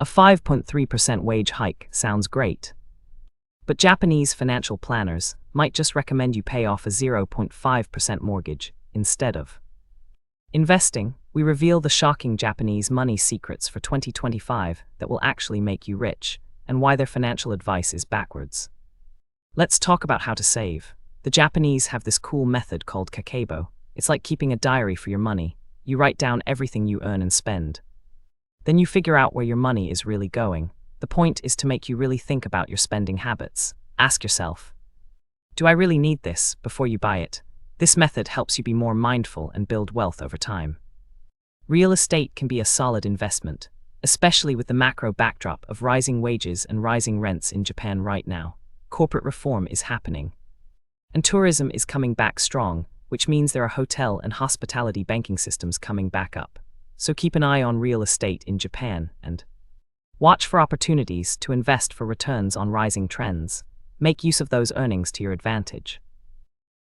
A 5.3% wage hike sounds great. But Japanese financial planners might just recommend you pay off a 0.5% mortgage instead of investing. We reveal the shocking Japanese money secrets for 2025 that will actually make you rich, and why their financial advice is backwards. Let's talk about how to save. The Japanese have this cool method called kakebo. It's like keeping a diary for your money. You write down everything you earn and spend. Then you figure out where your money is really going. The point is to make you really think about your spending habits. Ask yourself, do I really need this before you buy it? This method helps you be more mindful and build wealth over time. Real estate can be a solid investment, especially with the macro backdrop of rising wages and rising rents in Japan right now. Corporate reform is happening. And tourism is coming back strong, which means there are hotel and hospitality banking systems coming back up. So keep an eye on real estate in Japan and watch for opportunities to invest for returns on rising trends. Make use of those earnings to your advantage.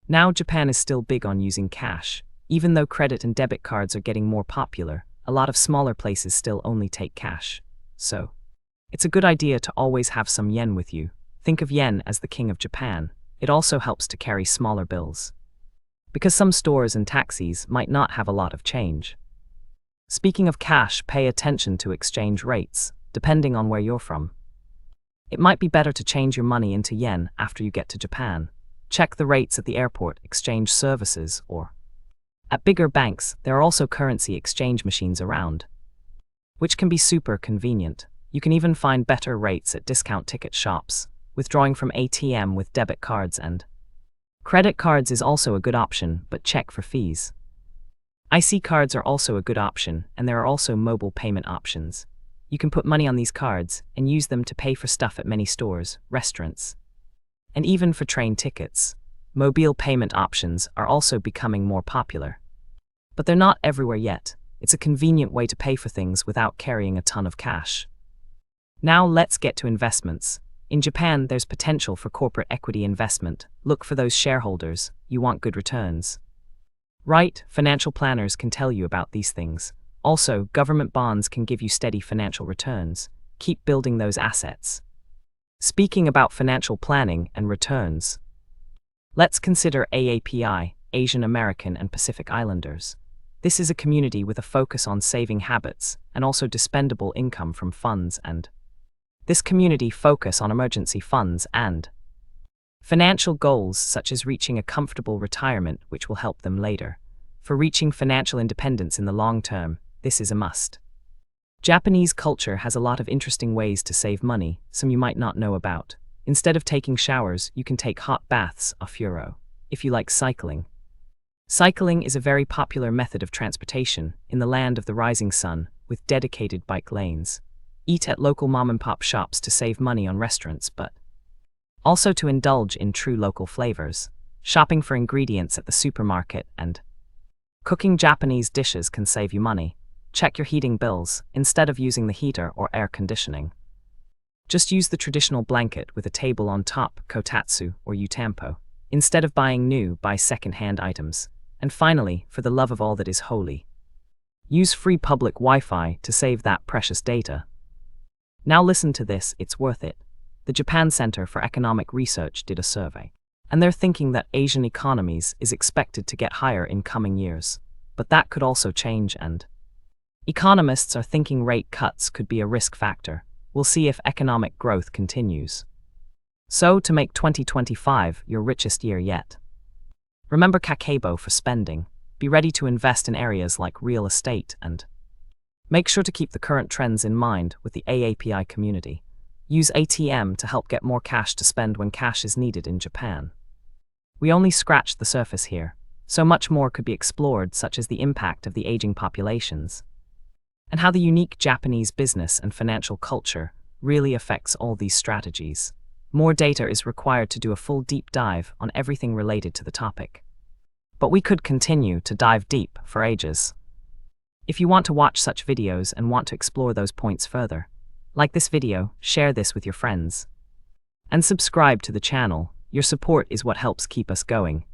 Now Japan is still big on using cash. Even though credit and debit cards are getting more popular, a lot of smaller places still only take cash. So it's a good idea to always have some yen with you. Think of yen as the king of Japan. It also helps to carry smaller bills, because some stores and taxis might not have a lot of change. Speaking of cash, pay attention to exchange rates, depending on where you're from. It might be better to change your money into yen after you get to Japan. Check the rates at the airport exchange services or at bigger banks. There are also currency exchange machines around, which can be super convenient. You can even find better rates at discount ticket shops. Withdrawing from ATM with debit cards and credit cards is also a good option, but check for fees. IC cards are also a good option, and there are also mobile payment options. You can put money on these cards and use them to pay for stuff at many stores, restaurants, and even for train tickets. Mobile payment options are also becoming more popular. But they're not everywhere yet. It's a convenient way to pay for things without carrying a ton of cash. Now let's get to investments. In Japan, there's potential for corporate equity investment. Look for those shareholders. You want good returns. Right, financial planners can tell you about these things. Also, government bonds can give you steady financial returns. Keep building those assets. Speaking about financial planning and returns, let's consider AAPI, Asian American and Pacific Islanders. This is a community with a focus on saving habits and also dispendable income from funds, and this community focus on emergency funds and financial goals such as reaching a comfortable retirement, which will help them later. For reaching financial independence in the long term, this is a must. Japanese culture has a lot of interesting ways to save money, some you might not know about. Instead of taking showers, you can take hot baths off Furo. If you like cycling. Cycling is a very popular method of transportation in the land of the rising sun, with dedicated bike lanes. Eat at local mom-and-pop shops to save money on restaurants, but also to indulge in true local flavors. Shopping for ingredients at the supermarket and cooking Japanese dishes can save you money. Check your heating bills instead of using the heater or air conditioning. Just use the traditional blanket with a table on top, kotatsu or utampo. Instead of buying new, buy second-hand items. And finally, for the love of all that is holy, use free public Wi-Fi to save that precious data. Now listen to this, it's worth it. The Japan Center for Economic Research did a survey, and they're thinking that Asian economies is expected to get higher in coming years. But that could also change, and economists are thinking rate cuts could be a risk factor. We'll see if economic growth continues. So, to make 2025 your richest year yet, remember kakebo for spending. Be ready to invest in areas like real estate and make sure to keep the current trends in mind with the AAPI community. Use ATM to help get more cash to spend when cash is needed in Japan. We only scratched the surface here. So much more could be explored, such as the impact of the aging populations, and how the unique Japanese business and financial culture really affects all these strategies. More data is required to do a full deep dive on everything related to the topic. But we could continue to dive deep for ages. If you want to watch such videos and want to explore those points further, like this video, share this with your friends, and subscribe to the channel. Your support is what helps keep us going.